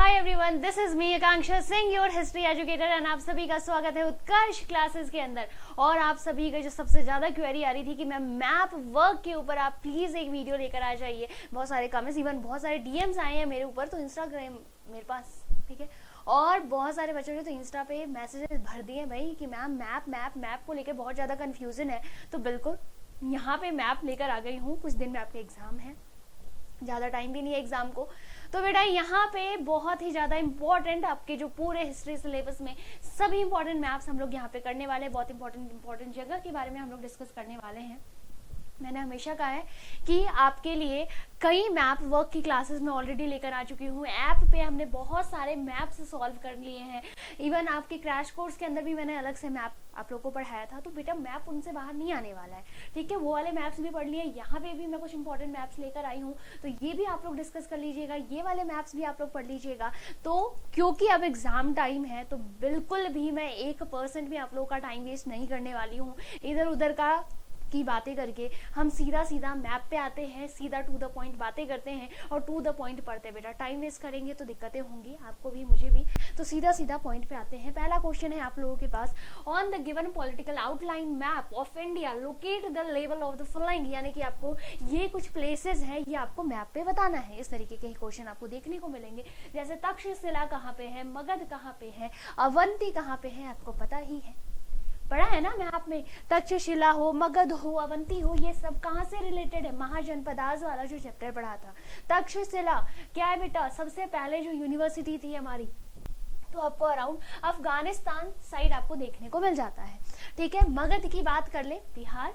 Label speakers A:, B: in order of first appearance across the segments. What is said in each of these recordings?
A: Hi everyone, this is me Akanksha Singh, your history educator, and आप सभी का स्वागत है उत्कर्ष क्लासेस के अंदर। और आप सभी का जो सबसे ज्यादा क्वेरी आ रही थी कि मैम मैप वर्क के ऊपर आप प्लीज एक वीडियो लेकर आ जाइए। बहुत सारे कमेंट्स, इवन बहुत सारे डीएम्स आए हैं मेरे ऊपर, तो इंस्टाग्राम मेरे पास, ठीक है। और बहुत सारे बच्चों ने तो इंस्टा पे मैसेजेस भर दिए भाई कि मैम मैप को लेकर बहुत ज्यादा कंफ्यूजन है। तो बिल्कुल यहाँ पे मैप लेकर आ गई हूँ। कुछ दिन में आपके एग्जाम है, ज्यादा टाइम भी नहीं है एग्जाम को, तो बेटा यहाँ पे बहुत ही ज्यादा इंपॉर्टेंट आपके जो पूरे हिस्ट्री सिलेबस में सभी इंपॉर्टेंट मैप्स हम लोग यहाँ पे करने वाले हैं। बहुत इंपॉर्टेंट जगह के बारे में हम लोग डिस्कस करने वाले हैं। मैंने हमेशा कहा है कि आपके लिए कई मैप वर्क की क्लासेस में ऑलरेडी लेकर आ चुकी हूँ। ऐप पे हमने बहुत सारे मैप्स सॉल्व कर लिए हैं। इवन आपके क्रैश कोर्स के अंदर भी मैंने अलग से मैप आप लोगों को पढ़ाया था। तो बेटा मैप उनसे बाहर नहीं आने वाला है, ठीक है। वो वाले मैप्स भी पढ़ लिए, यहाँ पे भी मैं कुछ इंपॉर्टेंट मैप्स लेकर आई हूँ, तो ये भी आप लोग डिस्कस कर लीजिएगा। ये वाले मैप्स भी आप लोग पढ़ लीजिएगा। तो क्योंकि अब एग्जाम टाइम है, तो बिल्कुल भी मैं 1% भी आप लोगों का टाइम वेस्ट नहीं करने वाली हूँ इधर उधर का की बातें करके। हम सीधा मैप पे आते हैं, सीधा टू द पॉइंट बातें करते हैं और टू द पॉइंट पढ़ते हैं। बेटा टाइम वेस्ट करेंगे तो दिक्कतें होंगी, आपको भी मुझे भी। तो सीधा पॉइंट पे आते हैं। पहला क्वेश्चन है आप लोगों के पास, on the given political outline map of India locate the level of the following, यानी कि आपको ये कुछ प्लेसेस है, ये आपको मैप पे बताना है। इस तरीके के क्वेश्चन आपको देखने को मिलेंगे। जैसे तक्षशिला कहाँ पे है, मगध कहाँ पे है, अवंती कहाँ पे है, आपको पता ही है, पढ़ा है ना मैप में। तक्षशिला हो, मगध हो, अवंती हो, ये सब कहाँ से रिलेटेड है? महाजनपदास वाला जो चैप्टर पढ़ा था। तक्षशिला क्या है बेटा? सबसे पहले जो यूनिवर्सिटी थी हमारी, तो आपको अराउंड अफगानिस्तान साइड आपको देखने को मिल जाता है, ठीक है। मगध की बात कर ले, बिहार,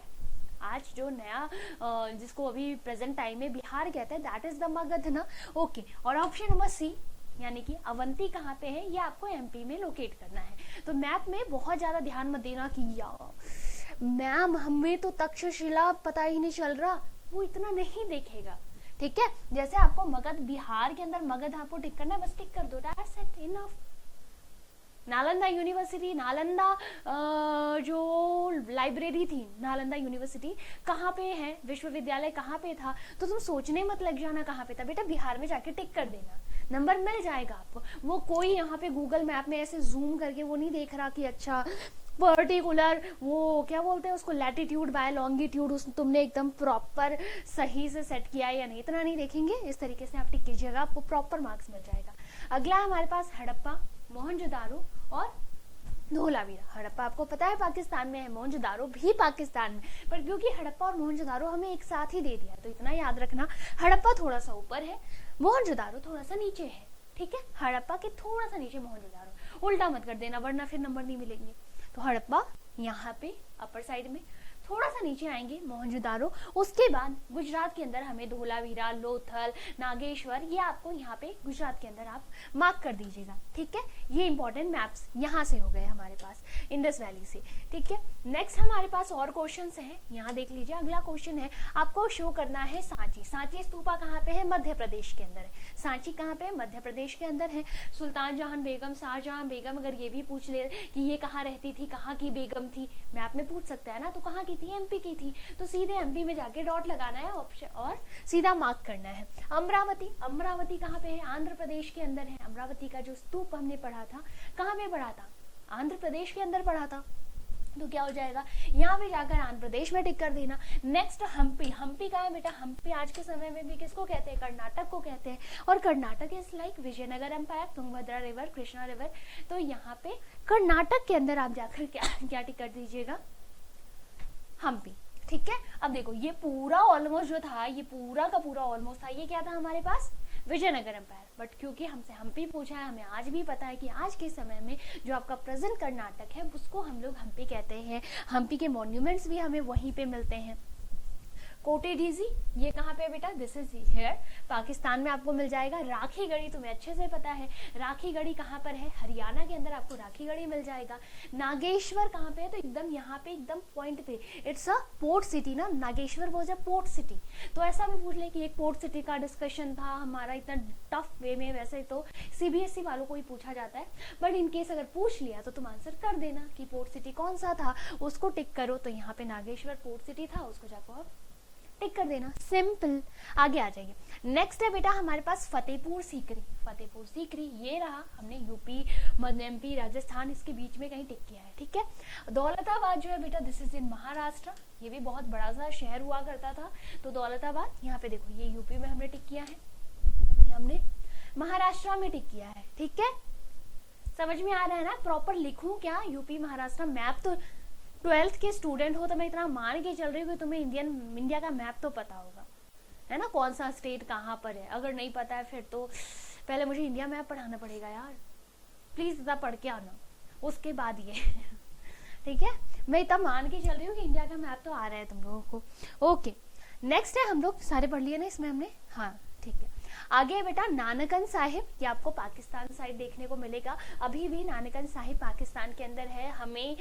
A: आज जो नया जिसको अभी प्रेजेंट टाइम में बिहार कहते हैं, दैट इज द मगध ना, ओके। और ऑप्शन नंबर सी यानी कि अवंती कहाँ पे है, ये आपको एमपी में लोकेट करना है। तो मैप में बहुत ज्यादा ध्यान मत देना कि यार मैम हमें तो तक्षशिला पता ही नहीं चल रहा, वो इतना नहीं देखेगा, ठीक है। जैसे आपको मगध, बिहार के अंदर मगध आपको टिक करना है, बस टिक कर दो, that's it, enough. Nalanda university, Nalanda जो लाइब्रेरी थी, नालंदा यूनिवर्सिटी कहाँ पे है, विश्वविद्यालय कहाँ पे था, तो तुम सोचने मत लग जाना कहाँ पे था बेटा, बिहार में जाके टिक कर देना, नंबर मिल जाएगा आपको। वो कोई यहाँ पे गूगल मैप में ऐसे जूम करके वो नहीं देख रहा कि अच्छा पर्टिकुलर वो क्या बोलते हैं उसको, लैटिट्यूड बाय लॉन्गिट्यूड तुमने एकदम प्रॉपर सही से सेट किया है या नहीं, इतना नहीं देखेंगे। इस तरीके से आप टिक कीजिएगा, आपको प्रॉपर मार्क्स मिल जाएगा। अगला हमारे पास हड़प्पा, मोहनजोदारो और धोलावीरा। हड़प्पा आपको पता है पाकिस्तान में है, मोहनजोदारो भी पाकिस्तान में, पर क्योंकि हड़प्पा और मोहनजोदारो हमें एक साथ ही दे दिया, तो इतना याद रखना, हड़प्पा थोड़ा सा ऊपर है, मोहनजोदारो थोड़ा सा नीचे है, ठीक है। हड़प्पा के थोड़ा सा नीचे मोहनजोदारो, उल्टा मत कर देना वरना फिर नंबर नहीं मिलेंगे। तो हड़प्पा यहाँ पे अपर साइड में, थोड़ा सा नीचे आएंगे मोहनजोदारो, उसके बाद गुजरात के अंदर हमें धोलावीरा, लोथल, नागेश्वर, ये आपको यहाँ पे गुजरात के अंदर आप मार्क कर दीजिएगा, ठीक है। ये इंपॉर्टेंट मैप्स यहाँ से हो गए हमारे पास, इंडस वैली से, ठीक है। नेक्स्ट हमारे पास और क्वेश्चंस हैं, यहाँ देख लीजिए। अगला क्वेश्चन है, आपको शो करना है सांची। सांची स्तूपा कहाँ पे है? मध्य प्रदेश के अंदर है। सांची कहाँ पे है? मध्य प्रदेश के अंदर है। सुल्तान जहां बेगम, शाहजहां बेगम, अगर ये भी पूछ ले कि ये कहाँ रहती थी, कहाँ की बेगम थी, मैप में पूछ सकता है ना, तो कहाँ की थी? एमपी की थी। तो सीधे एमपी में जाके डॉट लगाना है ऑप्शन और सीधा मार्क करना है। अमरावती, अमरावती कहाँ पे है? आंध्र प्रदेश के अंदर है। अमरावती का जो स्तूप हमने पढ़ा था, कहाँ पे पढ़ा था? आंध्र प्रदेश के अंदर पढ़ा था। तो क्या हो जाएगा, यहाँ पे जाकर आंध्र प्रदेश में टिक कर देना। नेक्स्ट हम्पी, हम्पी का है बेटा, हम्पी आज के समय में भी किसको कहते हैं? कर्नाटक को कहते हैं। और Karnataka is like Vijayanagara empire, Tungabhadra river, Krishna river. तो यहाँ पे कर्नाटक के अंदर आप जाकर क्या टिक कर दीजिएगा? हम्पी, ठीक है। अब देखो ये पूरा ऑलमोस्ट जो था, ये पूरा का पूरा ऑलमोस्ट था, ये क्या था हमारे पास? विजयनगर एम्पायर। बट क्योंकि हमसे हम्पी पूछा है, हमें आज भी पता है कि आज के समय में जो आपका प्रेजेंट कर्नाटक है उसको हम लोग हम्पी कहते हैं। हम्पी के मॉन्यूमेंट्स भी हमें वहीं पे मिलते हैं। कोटेडीजी, ये कहाँ पे बेटा? दिस इज हियर, पाकिस्तान में आपको मिल जाएगा। राखी गढ़ी तुम्हें अच्छे से पता है, राखी गढ़ी कहाँ पर है? हरियाणा के अंदर आपको राखी गढ़ी मिल जाएगा। नागेश्वर कहाँ पे है? तो एकदम यहाँ पे, एकदम पॉइंट पे, इट्स अ पोर्ट सिटी ना, Nageshwar was a port city. तो ऐसा भी पूछ ले कि एक पोर्ट सिटी का डिस्कशन था हमारा इतना टफ वे में, वैसे तो सीबीएसई वालों को ही पूछा जाता है, बट इनकेस अगर पूछ लिया तो तुम आंसर कर देना कि पोर्ट सिटी कौन सा था, उसको टिक करो। तो यहाँ पे नागेश्वर पोर्ट सिटी था, उसको जाकर टिक कर देना, सिंपल। आगे आ जाइए। नेक्स्ट है बेटा हमारे पास फतेहपुर सीकरी। फतेहपुर सीकरी ये रहा, हमने यूपी, मध्य एमपी, राजस्थान इसके बीच में कहीं टिक किया है, ठीक है। दौलताबाद जो है बेटा दिस इज इन महाराष्ट्र, ये भी बहुत बड़ा सा शहर हुआ करता था। तो दौलताबाद यहाँ पे देखो, ये यूपी में हमने टिक किया है, ये हमने महाराष्ट्र में टिक किया है, ठीक है। समझ में आ रहा है ना, प्रॉपर लिखूं क्या यूपी महाराष्ट्र मैप? तो 12th के स्टूडेंट हो तो मैं इतना मान के चल रही हूँ कि तुम्हें इंडिया का मैप तो पता होगा, है ना, कौन सा स्टेट कहाँ पर है। अगर नहीं पता है फिर तो पहले मुझे इंडिया मैप पढ़ाना पड़ेगा यार, प्लीज इतना पढ़ के आना, उसके बाद ये ठीक है। मैं इतना मान के चल रही हूँ कि इंडिया का मैप तो आ रहा है तुम लोगों को। ओके, नेक्स्ट है, हम लोग सारे पढ़ लिए ना इसमें हमने, हाँ ठीक है। आगे बेटा नानकन साहिब, ये आपको पाकिस्तान साइड देखने को मिलेगा। अभी भी नानकन साहिब पाकिस्तान के अंदर है, हमें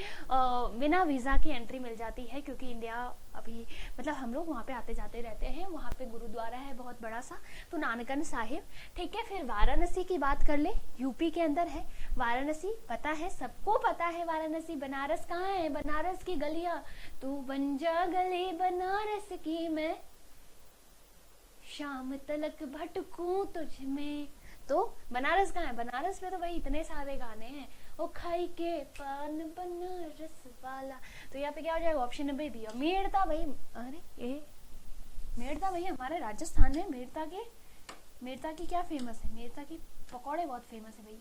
A: बिना वीजा की एंट्री मिल जाती है क्योंकि इंडिया अभी मतलब हम लोग वहाँ पे आते जाते रहते हैं। वहाँ पे गुरुद्वारा है बहुत बड़ा सा, तो नानकन साहिब, ठीक है। फिर वाराणसी की बात कर ले, यूपी के अंदर है वाराणसी, पता है सबको पता है वाराणसी। बनारस कहाँ है? बनारस की गलियां, तू बन जा गली बनारस की, मैं शाम तलक भटकूं तुझ में। तो बनारस कहाँ है? बनारस में तो भाई इतने सारे गाने हैं, ओ खाई के पान बनारस वाला। तो यहाँ पे क्या हो जाएगा? Option number B. मेड़ता भाई, अरे ये मेड़ता भाई हमारे राजस्थान में, मेड़ता की क्या फेमस है? मेड़ता की पकौड़े बहुत फेमस है भाई,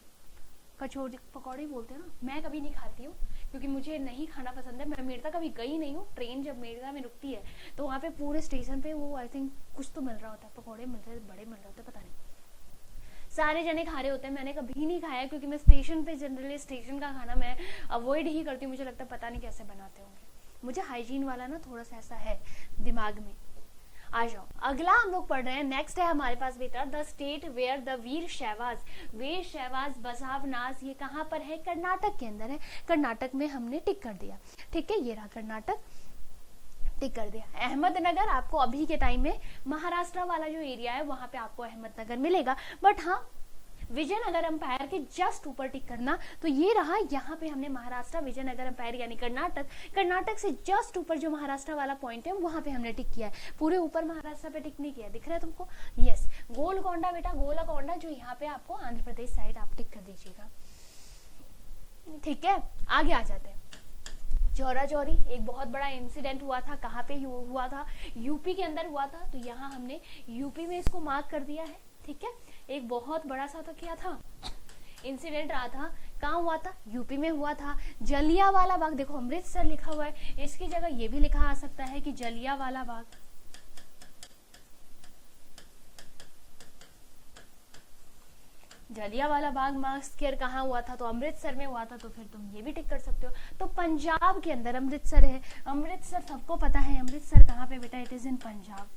A: कचौड़ी पकौड़े बोलते हैं ना। मैं कभी नहीं खाती हूँ क्योंकि मुझे नहीं खाना पसंद है। मैं मेड़ता कभी गई नहीं हूँ। ट्रेन जब मेड़ता में रुकती है तो वहाँ पे पूरे स्टेशन पे वो आई थिंक कुछ तो मिल रहा होता है, पकौड़े मिल रहे, बड़े मिल रहे होते, पता नहीं, सारे जने खा रहे होते हैं। मैंने कभी नहीं खाया क्योंकि मैं स्टेशन पे जनरली स्टेशन का खाना मैं अवॉइड ही करती हूँ। मुझे लगता है पता नहीं कैसे बनाते होंगे। मुझे हाइजीन वाला ना थोड़ा सा ऐसा है दिमाग में। आ जाओ, अगला हम लोग पढ़ रहे हैं। नेक्स्ट है हमारे पास बेटा द स्टेट वेयर द वीर शैवाज बसावनास, ये कहाँ पर है? कर्नाटक के अंदर है। कर्नाटक में हमने टिक कर दिया, ठीक है। ये रहा कर्नाटक, टिक कर दिया। अहमदनगर आपको अभी के टाइम में महाराष्ट्र वाला जो एरिया है वहां पे आपको अहमदनगर मिलेगा, बट हाँ विजयनगर अंपायर के जस्ट ऊपर टिक करना। तो ये रहा, यहाँ पे हमने महाराष्ट्र, विजयनगर अंपायर यानी कर्नाटक से जस्ट ऊपर जो महाराष्ट्र वाला पॉइंट है वहां पे हमने टिक किया है। पूरे ऊपर महाराष्ट्र पे टिक नहीं किया, दिख रहा है तुमको? यस, गोलकोंडा बेटा, गोलकोंडा जो यहाँ पे आपको आंध्र प्रदेश साइड आप टिक कर दीजिएगा, ठीक है। आगे आ जाते हैं। चौरा चौरी एक बहुत बड़ा इंसिडेंट हुआ था, कहाँ पे हुआ था? यूपी के अंदर हुआ था। तो यहाँ हमने यूपी में इसको मार्क कर दिया है, ठीक है। एक बहुत बड़ा सा तो क्या था इंसिडेंट रहा था, कहाँ हुआ था? यूपी में हुआ था। जलियांवाला बाग, देखो अमृतसर लिखा हुआ है, इसकी जगह ये भी लिखा आ सकता है कि जलियांवाला बाग। जलियांवाला बाग मास्कर कहाँ हुआ था? तो अमृतसर में हुआ था। तो फिर तुम ये भी टिक कर सकते हो। तो पंजाब के अंदर अमृतसर है। अमृतसर सबको पता है, अमृतसर कहाँ पे बेटा? इट इज इन पंजाब,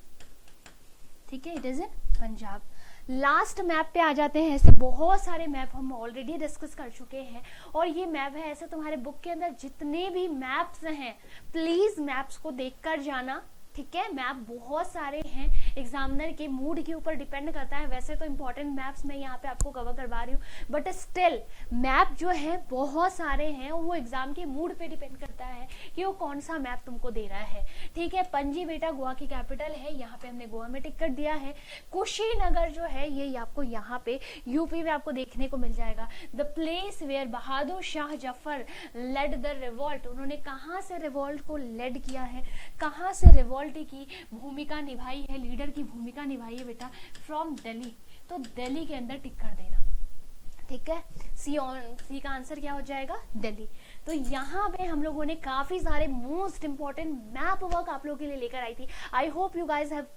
A: ठीक है, it is in Punjab. Last map पे आ जाते हैं। ऐसे बहुत सारे मैप हम ऑलरेडी डिस्कस कर चुके हैं और ये मैप है ऐसे तुम्हारे बुक के अंदर जितने भी मैप्स हैं प्लीज मैप्स को देखकर जाना, ठीक है। मैप बहुत सारे हैं, एग्जामिनर के मूड के ऊपर डिपेंड करता है। वैसे तो इंपॉर्टेंट मैप्स मैं यहाँ पे आपको कवर करवा रही हूँ, बट स्टिल मैप जो है बहुत सारे हैं और वो एग्जाम के मूड पे डिपेंड करता है कि वो कौन सा मैप तुमको दे रहा है, ठीक है। पणजी बेटा गोवा की कैपिटल है, यहाँ पे हमने गोवा में टिक कर दिया है। कुशीनगर जो है ये आपको यहाँ पे यूपी में आपको देखने को मिल जाएगा। The place where Bahadur Shah Zafar led the revolt, उन्होंने कहाँ से रिवॉल्ट को लेड किया है, कहाँ से रिवॉल्ट की भूमिका निभाई है, लीडर की भूमिका निभाई है बेटा? फ्रॉम दिल्ली। तो दिल्ली के अंदर टिक कर देना, ठीक है। सी का आंसर क्या हो जाएगा? दिल्ली। तो यहाँ पे हम लोगों ने काफी सारे मोस्ट इंपॉर्टेंट मैप वर्क आप लोगों के लिए लेकर आई थी। I hope you guys have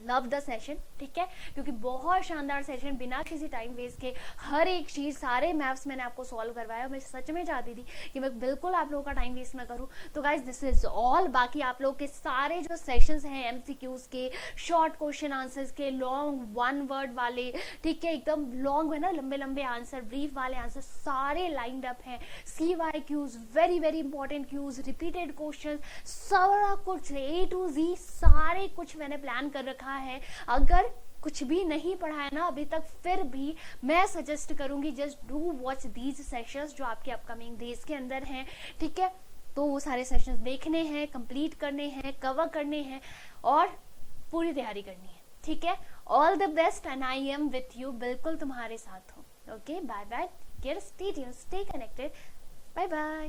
A: love the session, ठीक है, क्योंकि बहुत शानदार सेशन, बिना किसी टाइम वेस्ट के हर एक चीज सारे मैप्स मैंने आपको सॉल्व करवाया। मैं सच में चाहती थी कि मैं बिल्कुल आप लोगों का टाइम वेस्ट ना करूं। तो गाइज दिस इज ऑल। बाकी आप लोग के सारे जो सेशंस हैं एमसीक्यूज के, शॉर्ट क्वेश्चन आंसर्स के, लॉन्ग वन वर्ड वाले, ठीक है, एकदम लॉन्ग है ना, लंबे लंबे आंसर, ब्रीफ वाले आंसर सारे लाइंड अप हैं। CY Qs, very very important Qs, repeated question, सारा कुछ A to Z सारे कुछ मैंने प्लान कर रखा है। अगर कुछ भी नहीं पढ़ा है ना अभी तक, फिर भी मैं सजेस्ट करूंगी just do watch these sessions जो आपके अपकमिंग डेज के अंदर हैं, ठीक है। तो वो सारे सेशंस देखने हैं, कंप्लीट करने हैं, कवर करने हैं और पूरी तैयारी करनी है, ठीक है। ठीक है, all the best and I am with you, बिल्कुल तुम्हारे साथ हूँ। Okay, bye bye, care, stay tuned, stay connected, bye bye.